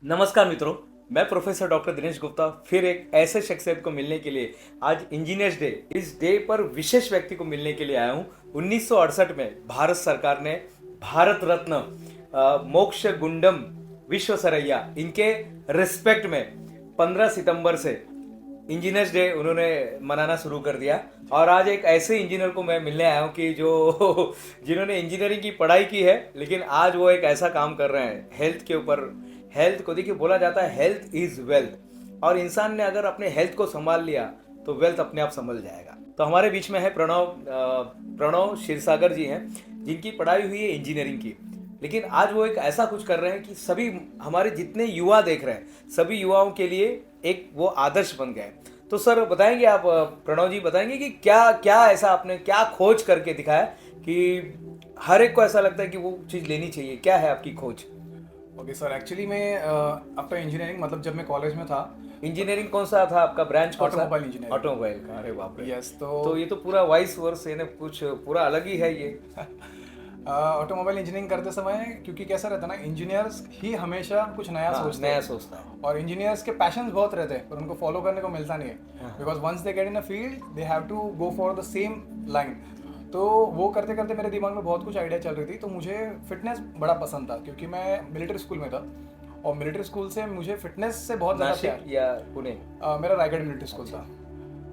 नमस्कार मित्रों। मैं प्रोफेसर डॉक्टर दिनेश गुप्ता फिर एक ऐसे शख्सियत को मिलने के लिए आज इंजीनियर्स डे इस डे पर विशेष व्यक्ति को मिलने के लिए आया हूँ। 1968 में भारत सरकार ने भारत रत्न मोक्ष गुंडम विश्वेश्वरैया इनके रिस्पेक्ट में 15 सितंबर से इंजीनियर्स डे उन्होंने मनाना शुरू कर दिया। और आज एक ऐसे इंजीनियर को मैं मिलने आया हूँ कि जो जिन्होंने इंजीनियरिंग की पढ़ाई की है लेकिन आज वो एक ऐसा काम कर रहे हैं हेल्थ के ऊपर। हेल्थ को देखिए, बोला जाता है हेल्थ इज वेल्थ, और इंसान ने अगर अपने हेल्थ को संभाल लिया तो वेल्थ अपने आप संभल जाएगा। तो हमारे बीच में है प्रणव क्षीरसागर जी हैं, जिनकी पढ़ाई हुई है इंजीनियरिंग की, लेकिन आज वो एक ऐसा कुछ कर रहे हैं कि सभी हमारे जितने युवा देख रहे हैं सभी युवाओं के लिए एक वो आदर्श बन गए। तो सर बताएंगे आप, प्रणव जी बताएंगे कि क्या क्या ऐसा आपने क्या खोज करके दिखाया कि हर एक को ऐसा लगता है कि वो चीज़ लेनी चाहिए। क्या है आपकी खोज? ओके सर, एक्चुअली मैं आफ्टर इंजीनियरिंग मतलब जब मैं कॉलेज में था। इंजीनियरिंग कौन सा था आपका, ब्रांच कौन सा? Automobile engineering. ऑटोमोबाइल का, अरे बाप रे। यस, तो ये तो पूरा वाइस वर्स है ना, कुछ पूरा अलग ही है ये। ऑटोमोबाइल इंजीनियरिंग करते समय क्योंकि कैसा रहता है ना, इंजीनियर्स ही हमेशा कुछ नया हाँ, सोचते नया हैं। सोचता है। और इंजीनियर्स के पैशंस बहुत रहते हैं पर उनको फॉलो करने को मिलता नहीं है, because once they get in a field they have to go for the same line. तो वो करते करते मेरे दिमाग में बहुत कुछ आइडिया चल रही थी। तो मुझे फिटनेस बड़ा पसंद था क्योंकि मैं मिलिट्री स्कूल में था, और मिलिट्री स्कूल से मुझे फिटनेस से बहुत ज़्यादा नासिक प्यार। या पुणे? मेरा रायगढ़ मिलिट्री स्कूल था।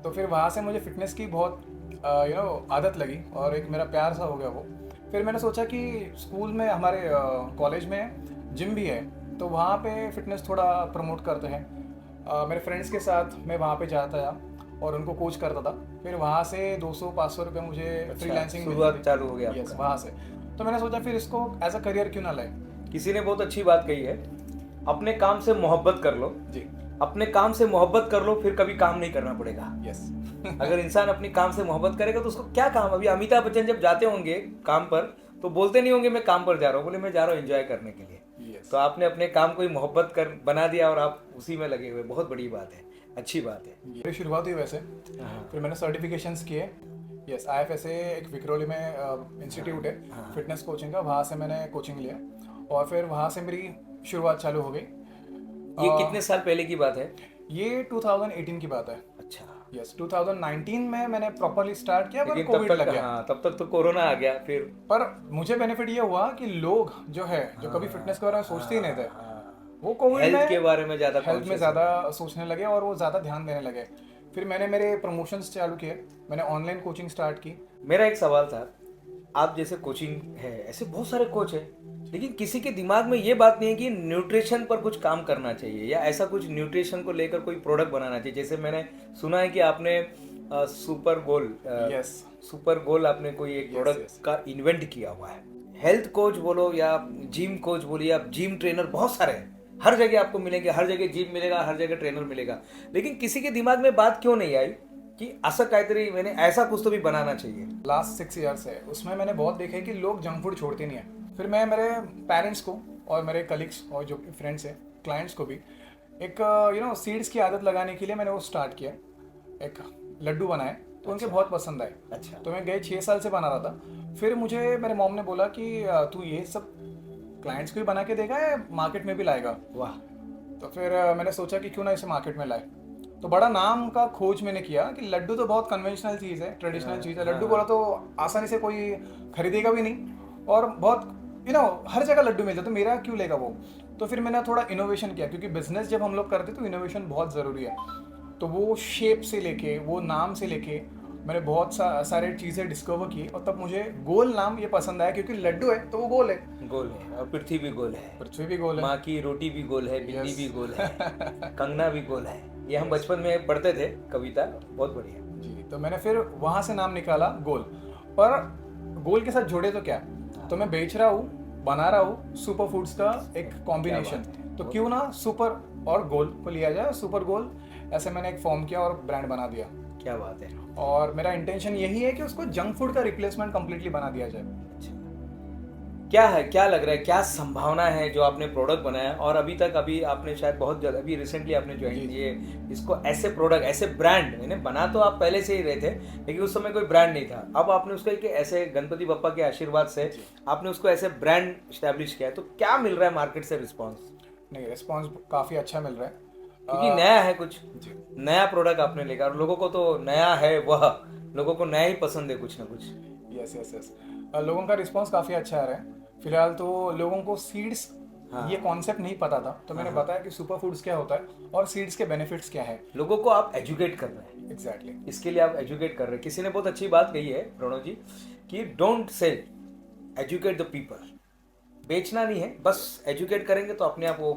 तो फिर वहाँ से मुझे फिटनेस की बहुत आदत लगी और एक मेरा प्यार सा हो गया वो। फिर मैंने सोचा कि स्कूल में हमारे कॉलेज में जिम भी है, तो वहाँ पे फिटनेस थोड़ा प्रमोट करते हैं। मेरे फ्रेंड्स के साथ मैं वहाँ पे जाता था और उनको कोच करता था। फिर वहाँ से 200-500 रुपये मुझे फ्रीलांसिंग शुरुआत चालू हो गया यस, आपका। वहाँ से। तो मैंने सोचा फिर इसको एज अ करियर क्यों ना लाए। किसी ने बहुत अच्छी बात कही है, अपने काम से मोहब्बत कर लो। जी, अपने काम से मोहब्बत कर लो, फिर कभी काम नहीं करना पड़ेगा। यस। अगर इंसान अपनी काम से मोहब्बत करेगा तो उसको क्या काम। अभी अमिताभ बच्चन जब जाते होंगे काम पर तो बोलते नहीं होंगे मैं काम पर जा रहा हूँ, बोले मैं जा रहा हूँ एंजॉय करने के लिए। यस। तो आपने अपने काम को ही मोहब्बत कर बना दिया और आप उसी में लगे हुए, बहुत बड़ी बात है, अच्छी बात है। मेरी शुरुआत हुई वैसे। हाँ। फिर मैंने सर्टिफिकेशंस किए। यस, IFSA एक विक्रोली में इंस्टीट्यूट है फिटनेस कोचिंग का, वहाँ से मैंने कोचिंग लिया और फिर वहाँ से मेरी शुरुआत चालू हो गई। ये कितने साल पहले की बात है? ये 2018 की बात है। अच्छा। यस, 2019 में मैंने प्रॉपरली स्टार्ट किया पर लेकिन कोविड लग गया। हाँ, तब तक तो कोरोना आ गया फिर। पर मुझे बेनिफिट ये हुआ कि लोग जो है जो कभी फिटनेस के बारे में सोचते ही नहीं थे, वो कोविड में हेल्थ के बारे में ज़्यादा हेल्थ में ज़्यादा सोचने लगे और वो ज़्यादा ध्यान देने लगे। फिर मैंने मेरे प्रमोशंस चालू किए, मैंने ऑनलाइन कोचिंग स्टार्ट की। मेरा एक सवाल था, आप जैसे कोचिंग है, ऐसे बहुत सारे कोच हैं, लेकिन किसी के दिमाग में ये बात नहीं है कि न्यूट्रिशन पर कुछ काम करना चाहिए या ऐसा कुछ न्यूट्रिशन को लेकर कोई प्रोडक्ट बनाना चाहिए। जैसे मैंने सुना है कि आपने सुपर गोल यस, सुपर गोल आपने कोई एक प्रोडक्ट yes. का इन्वेंट किया हुआ है। हेल्थ कोच बोलो या जिम कोच बोलो या जिम ट्रेनर, बहुत सारे हैं, हर जगह आपको मिलेंगे, हर जगह जिम मिलेगा, हर जगह ट्रेनर मिलेगा, लेकिन किसी के दिमाग में बात क्यों नहीं आई कि असं काहीतरी मैंने ऐसा कुछ तो भी बनाना चाहिए। लास्ट 6 ईयर्स है उसमें मैंने बहुत देखा है कि लोग जंक फूड छोड़ते नहीं है। फिर मैं मेरे पेरेंट्स को और मेरे कलीग्स और जो फ्रेंड्स हैं क्लाइंट्स को भी एक सीड्स की आदत लगाने के लिए मैंने वो स्टार्ट किया। एक लड्डू बनाए तो उनके बहुत पसंद आए। अच्छा। तो मैं गए 6 साल से बना रहा था। फिर मुझे मेरे मॉम ने बोला कि तू ये सब क्लाइंट्स को ही बना के देगा या मार्केट में भी लाएगा। वाह। तो फिर मैंने सोचा कि क्यों ना इसे मार्केट में लाए। तो बड़ा नाम का खोज मैंने किया कि लड्डू तो बहुत कन्वेंशनल चीज़ है, ट्रेडिशनल चीज़ है। लड्डू बोला तो आसानी से कोई खरीदेगा भी नहीं और बहुत हर जगह लड्डू मिलता है, तो मेरा क्यों लेगा वो। तो फिर मैंने थोड़ा इनोवेशन किया क्योंकि बिजनेस जब हम लोग करते तो इनोवेशन बहुत ज़रूरी है। तो वो शेप से लेके वो नाम से लेके मैंने बहुत सारे चीज़ें डिस्कवर की और तब मुझे गोल नाम ये पसंद आया क्योंकि लड्डू है तो वो गोल है। गोल है और पृथ्वी भी गोल है, पृथ्वी भी गोल है, माँ की रोटी भी गोल है, बिल्ली Yes. भी गोल है, कंगना भी गोल है। ये हम बचपन में पढ़ते थे कविता, बहुत बढ़िया। जी। तो मैंने फिर वहाँ से नाम निकाला गोल। पर गोल के साथ जोड़े तो क्या, तो मैं बेच रहा हूँ, बना रहा हूँ सुपर फूड्स का एक कॉम्बिनेशन। तो क्यों ना सुपर और गोल को लिया जाए, सुपर गोल ऐसे मैंने एक फॉर्म किया और ब्रांड बना दिया। क्या बात है। और मेरा इंटेंशन यही है कि उसको जंक फूड का रिप्लेसमेंट कंप्लीटली बना दिया जाए। अच्छा। क्या है, क्या लग रहा है, क्या संभावना है जो आपने प्रोडक्ट बनाया और अभी तक, अभी आपने शायद बहुत जल्द, अभी रिसेंटली आपने ज्वाइन किए इसको, ऐसे प्रोडक्ट, ऐसे ब्रांड, मैंने बना तो आप पहले से ही रहे थे लेकिन उस समय कोई ब्रांड नहीं था, अब आपने उसको एक ऐसे गणपति बप्पा के आशीर्वाद से आपने उसको ऐसे ब्रांड स्टैब्लिश किया है, तो क्या मिल रहा है मार्केट से रिस्पॉन्स? नहीं, रिस्पॉन्स काफ़ी अच्छा मिल रहा है। क्योंकि नया है कुछ, जी। नया प्रोडक्ट आपने लेकर, और लोगों को तो नया है वह, लोगों को नया ही पसंद है कुछ ना कुछ। यस यस यस, लोगों का रिस्पॉन्स काफ़ी अच्छा आ रहा है। फिलहाल तो लोगों को सीड्स हाँ। ये कॉन्सेप्ट नहीं पता था, तो मैंने बताया कि सुपर फूड्स क्या होता है और सीड्स के बेनिफिट्स क्या है। लोगों को आप एजुकेट कर रहे हैं, एग्जैक्टली। इसके लिए आप एजुकेट कर रहे हैं। किसी ने बहुत अच्छी बात कही है प्रणव जी कि don't sell, educate the people. बेचना नहीं है, बस एजुकेट करेंगे तो अपने आप वो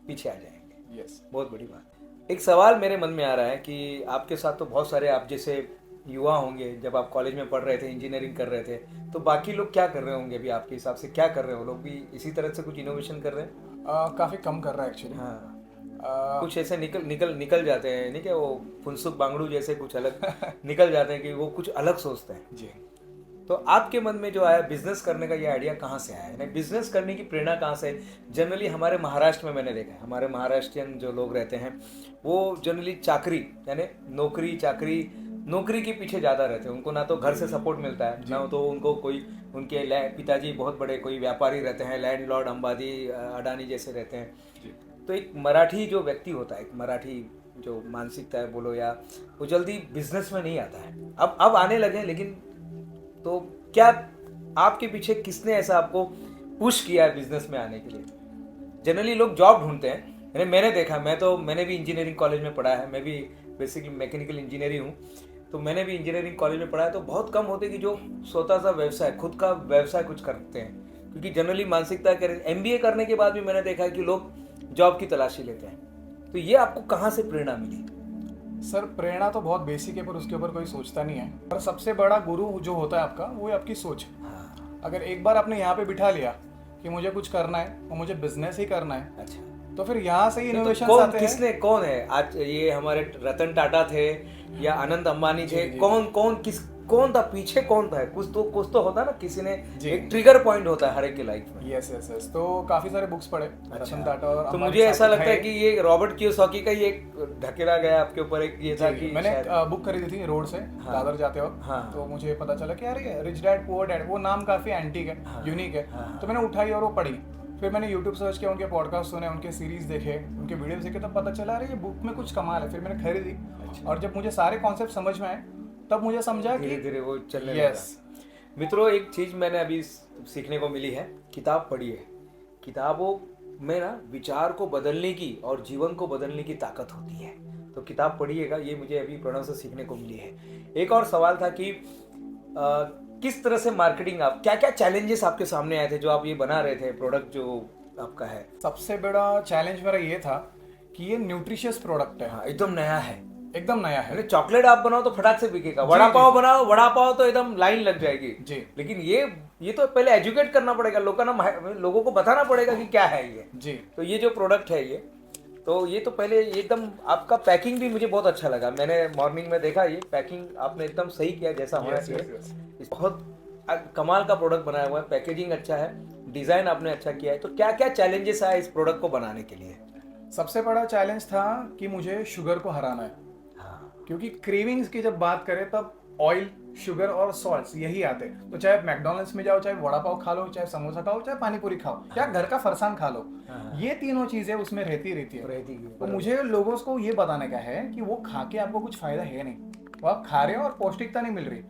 पीछे आ जाएंगे। यस। बहुत बड़ी बात। एक सवाल मेरे मन में आ रहा है कि आपके साथ तो बहुत सारे आप जैसे युवा होंगे, जब आप कॉलेज में पढ़ रहे थे, इंजीनियरिंग कर रहे थे, तो बाकी लोग क्या कर रहे होंगे अभी आपके हिसाब से? क्या कर रहे हो? लोग भी इसी तरह से कुछ इनोवेशन कर रहे हैं? काफ़ी कम कर रहा है एक्चुअली। हाँ, कुछ ऐसे निकल जाते हैं, नहीं क्या, वो फुनसुक बांगड़ू जैसे कुछ अलग निकल जाते हैं कि वो कुछ अलग सोचते हैं। जी। तो आपके मन में जो आया बिजनेस करने का, ये आइडिया कहाँ से आया? यानी बिजनेस करने की प्रेरणा कहाँ से? जनरली हमारे महाराष्ट्र में मैंने देखा है, हमारे महाराष्ट्रियन जो लोग रहते हैं वो जनरली चाकरी, यानी नौकरी के पीछे ज़्यादा रहते हैं। उनको ना तो घर से सपोर्ट मिलता है, ना तो उनको कोई, उनके पिताजी बहुत बड़े कोई व्यापारी रहते हैं, लैंडलॉर्ड अंबानी अडानी जैसे रहते हैं। तो एक मराठी जो व्यक्ति होता है, एक मराठी जो मानसिकता है बोलो, या वो जल्दी बिजनेस में नहीं आता है। अब आने लगे, लेकिन तो क्या आपके पीछे किसने ऐसा आपको पुश किया है बिजनेस में आने के लिए? जनरली लोग जॉब ढूंढते हैं, मैंने देखा, मैंने भी इंजीनियरिंग कॉलेज में पढ़ा है, मैं भी बेसिकली मैकेनिकल इंजीनियर ही हूँ, तो मैंने भी इंजीनियरिंग कॉलेज में पढ़ा है। तो बहुत कम होते कि जो स्वतः सा व्यवसाय, खुद का व्यवसाय कुछ करते हैं, क्योंकि जनरली मानसिकता करें। MBA करने के बाद भी मैंने देखा है कि लोग जॉब की तलाशी लेते हैं। तो ये आपको कहाँ से प्रेरणा मिली? सर, प्रेरणा तो बहुत बेसिक है, पर उसके ऊपर कोई सोचता नहीं है। पर सबसे बड़ा गुरु जो होता है आपका, वो है आपकी सोच। अगर एक बार आपने यहाँ पे बिठा लिया कि मुझे कुछ करना है और मुझे बिजनेस ही करना है, अच्छा, तो फिर यहाँ से ही इनोवेशन कौन आते हैं। कौन है आज? ये हमारे रतन टाटा थे या अनंत अंबानी थे? कौन था पीछे? कौन था? कुछ तो होता ना, किसी ने एक ट्रिगर पॉइंट होता है हर एक की लाइफ में। यस यस यस, तो काफी सारे बुक्स पढ़े रतन टाटा और तो अंबानी मुझे ऐसा साथ लगता है थे। कि ये रॉबर्ट कियोसाकी का ही एक ढकेला गया आपके ऊपर, एक ये था कि मैंने बुक खरीदी थी रोड से दादर जाते वक्त। हाँ। तो मुझे पता चला कि यार ये रिच डैड पुअर डैड, वो नाम काफी एंटीक है, यूनिक है। तो मैंने उठाई और वो पढ़ी। फिर मैंने यूट्यूब सर्च किया, उनके पॉडकास्ट सुने, उनके सीरीज देखे, उनके वीडियोस देखे, तब पता चला अरे ये बुक में कुछ कमाल है। फिर मैंने खरीदी और जब मुझे सारे कॉन्सेप्ट समझ में आए, तब मुझे समझा कि धीरे धीरे वो चलने यस। लगा। मित्रों, एक चीज मैंने अभी सीखने को मिली है, किताब पढ़िए। किताबों में ना विचार को बदलने की और जीवन को बदलने की ताकत होती है, तो किताब पढ़िएगा। ये मुझे अभी प्रणव से सीखने को मिली है। एक और सवाल था कि किस तरह से मार्केटिंग, आप क्या क्या चैलेंजेस आपके सामने आए थे जो आप ये बना रहे थे प्रोडक्ट जो आपका है? सबसे बड़ा चैलेंज मेरा ये था कि ये न्यूट्रिशियस प्रोडक्ट है। हाँ, एकदम नया है, एकदम नया है। चॉकलेट आप बनाओ तो फटाक से बिकेगा, वड़ा पाव बनाओ, वड़ा पाव तो एकदम लाइन लग जाएगी जी। लेकिन ये तो पहले एजुकेट करना पड़ेगा, लोगों को बताना पड़ेगा कि क्या है ये जी। तो ये जो प्रोडक्ट है ये तो पहले एकदम, आपका पैकिंग भी मुझे बहुत अच्छा लगा। मैंने मॉर्निंग में देखा, ये पैकिंग आपने एकदम सही किया जैसा होना चाहिए। बहुत कमाल का प्रोडक्ट बनाया हुआ है, पैकेजिंग अच्छा है, डिजाइन आपने अच्छा किया है। तो क्या क्या चैलेंजेस आए इस प्रोडक्ट को बनाने के लिए? सबसे बड़ा चैलेंज था कि मुझे शुगर को हराना है। क्योंकि क्रेविंग्स की जब बात करें तब ऑयल, शुगर और सॉल्ट्स यही आते हैं। तो चाहे मैकडोनल्ड्स में जाओ, चाहे वड़ा पाव खा लो, चाहे समोसा खाओ, चाहे पानी पूरी खाओ, या घर का फरसान खा लो, ये तीनों चीजें उसमें रहती है। तो मुझे लोगों को ये बताने का है कि वो खा के आपको कुछ फायदा है नहीं, वो आप खा रहे हो और पौष्टिकता नहीं मिल रही।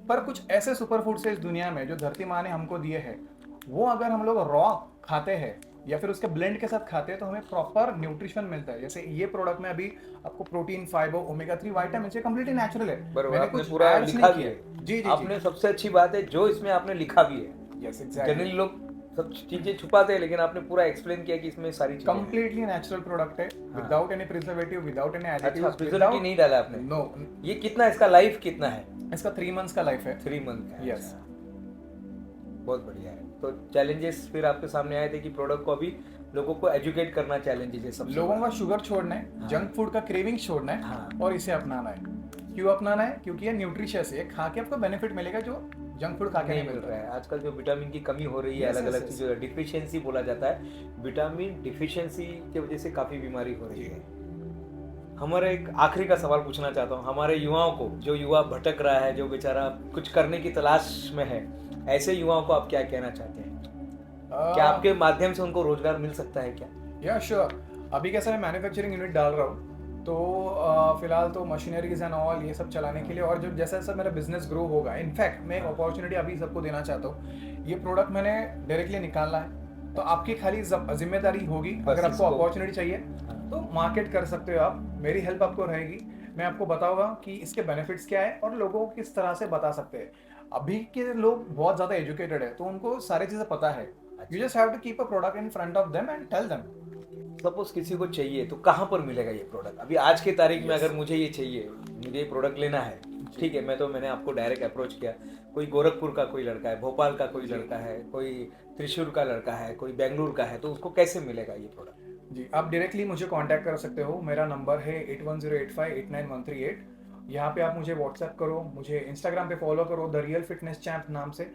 पर कुछ ऐसे सुपर फूड्स है इस दुनिया में जो धरती माँ ने हमको दिए हैं, वो अगर हम लोग रॉ खाते हैं या फिर उसके ब्लेंड के साथ खाते हैं तो हमें प्रॉपर न्यूट्रिशन मिलता है। जैसे ये प्रोडक्ट में अभी आपको प्रोटीन, फाइबर, ओमेगा 3 विटामिन, ये कंप्लीटली नेचुरल है। मैंने कुछ पूरा लिखा भी है। जी, आपने सबसे अच्छी बात है जो इसमें आपने लिखा भी है। Yes, exactly. जनरली लोग सब चीजें छुपाते हैं, लेकिन आपने पूरा एक्सप्लेन किया कि इसमें सारी चीजें कंप्लीटली नेचुरल प्रोडक्ट है, without any preservative, without any additive. अच्छा, प्रिजर्वेटिव नहीं डाला आपने? नो। ये कितना, इसका लाइफ कितना है? इसका 3 मंथ्स का लाइफ है। 3 मंथ का? यस। बहुत बढ़िया है। तो चैलेंजेस फिर आपके सामने आए थे कि प्रोडक्ट को अभी लोगों को एजुकेट करना चैलेंजेस है। सब लोगों का शुगर छोड़ना है, जंक फूड का क्रेविंग छोड़ना है और इसे अपनाना है। क्यों अपनाना है? क्योंकि ये न्यूट्रिशियस है, खा के आपको बेनिफिट मिलेगा जो जंक फूड खा के नहीं मिल रहा है। आजकल जो विटामिन की कमी हो रही है, अलग अलग चीजों, डिफिशियंसी बोला जाता है, विटामिन डिफिशियंसी की वजह से काफी बीमारी हो रही है। हमारा एक आखिरी का सवाल पूछना चाहता हूँ, हमारे युवाओं को, जो युवा भटक रहा है, जो बेचारा कुछ करने की तलाश में है, ऐसे युवाओं को आप क्या कहना चाहते हैं? क्या आपके माध्यम से उनको रोजगार मिल सकता है क्या? या श्योर, अभी कैसा मैं मैन्युफैक्चरिंग यूनिट डाल रहा हूँ, तो फिलहाल तो मशीनरीज एंड ऑल ये सब चलाने के लिए, और जब जैसा जैसा मेरा बिजनेस ग्रो होगा, इनफैक्ट मैं एक अपॉर्चुनिटी अभी सबको देना चाहता हूँ। ये प्रोडक्ट मैंने डायरेक्टली निकालना है, तो आपकी खाली जिम्मेदारी होगी, बस अगर आपको इसको- अपॉर्चुनिटी चाहिए तो मार्केट कर सकते हो आप, मेरी हेल्प आपको रहेगी। मैं आपको बताऊंगा कि इसके बेनिफिट्स क्या है और लोगों को किस तरह से बता सकते हैं। अभी के लोग बहुत ज़्यादा एजुकेटेड है, तो उनको सारी चीज़ें पता है। You just have to keep a product in front of them and tell them. Suppose किसी को चाहिए तो कहाँ पर मिलेगा ये प्रोडक्ट? अभी आज के तारीख में अगर मुझे ये चाहिए, मुझे ये प्रोडक्ट लेना है, ठीक है, मैंने आपको डायरेक्ट अप्रोच किया, कोई गोरखपुर का कोई लड़का है, भोपाल का कोई लड़का है, कोई त्रिशूर का लड़का है, कोई बेंगलुरु का है, तो उसको कैसे मिलेगा ये प्रोडक्ट? जी, आप डायरेक्टली मुझे कांटेक्ट कर सकते हो। मेरा नंबर है 8108589138। यहाँ पे आप मुझे व्हाट्सएप करो, मुझे इंस्टाग्राम पे फॉलो करो, द रियल फिटनेस चैम्प नाम से।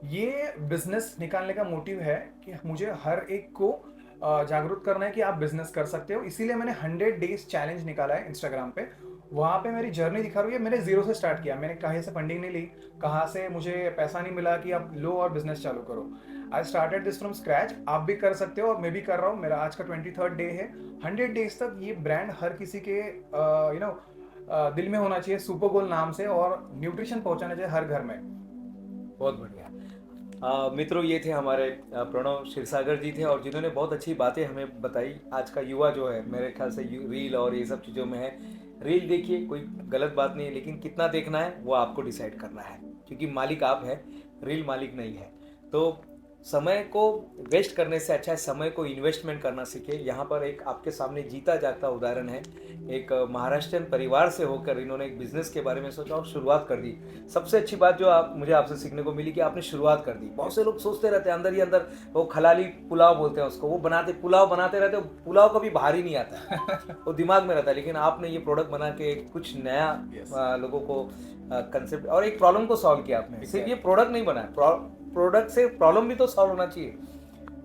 ये बिजनेस निकालने का मोटिव है कि मुझे हर एक को जागरूक करना है कि आप बिजनेस कर सकते हो। इसीलिए मैंने 100 डेज चैलेंज निकाला है इंस्टाग्राम पे। वहाँ पे मेरी जर्नी दिखा रही है। मैंने जीरो से स्टार्ट किया, मैंने कहीं से फंडिंग नहीं ली, कहाँ से मुझे पैसा नहीं मिला कि आप लो और बिजनेस चालू करो। I started this from scratch. आप भी कर सकते हो और मैं भी कर रहा हूँ। मेरा आज का 23rd डे है। 100 डेज तक ये ब्रांड हर किसी के दिल में होना चाहिए, सुपर गोल नाम से, और न्यूट्रिशन पहुंचाना चाहिए हर घर में। बहुत बढ़िया। मित्रों, ये थे हमारे प्रणव क्षीरसागर जी थे, और जिन्होंने बहुत अच्छी बातें हमें बताई। आज का युवा जो है, मेरे ख्याल से रील और ये सब चीज़ों में है। रील देखिए, कोई गलत बात नहीं है, लेकिन कितना देखना है वो आपको डिसाइड करना है, क्योंकि मालिक आप है, रील मालिक नहीं है। तो समय को वेस्ट करने से अच्छा है समय को इन्वेस्टमेंट करना सीखे। यहाँ पर एक आपके सामने जीता जागता उदाहरण है। एक महाराष्ट्रियन परिवार से होकर इन्होंने एक बिजनेस के बारे में सोचा और शुरुआत कर दी। सबसे अच्छी बात जो मुझे आपसे सीखने को मिली कि आपने शुरुआत कर दी। बहुत से लोग सोचते रहते हैं अंदर ही अंदर, वो खलाली पुलाव बोलते हैं उसको, वो पुलाव बनाते रहते हैं, पुलाव कभी बाहर ही नहीं आता वो दिमाग में रहता है। लेकिन आपने ये प्रोडक्ट बना के कुछ नया लोगों को कंसेप्ट और एक प्रॉब्लम को सॉल्व किया आपने। सिर्फ ये प्रोडक्ट नहीं बना, प्रोडक्ट से प्रॉब्लम भी तो सॉल्व होना चाहिए।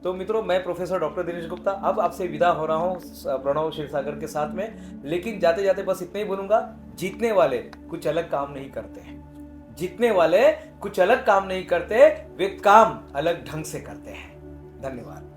तो मित्रों, मैं प्रोफेसर डॉक्टर दिनेश गुप्ता अब आपसे विदा हो रहा हूँ प्रणव क्षीरसागर के साथ में। लेकिन जाते जाते बस इतना ही बोलूंगा, जीतने वाले कुछ अलग काम नहीं करते हैं, जीतने वाले कुछ अलग काम नहीं करते, वे काम अलग ढंग से करते हैं। धन्यवाद।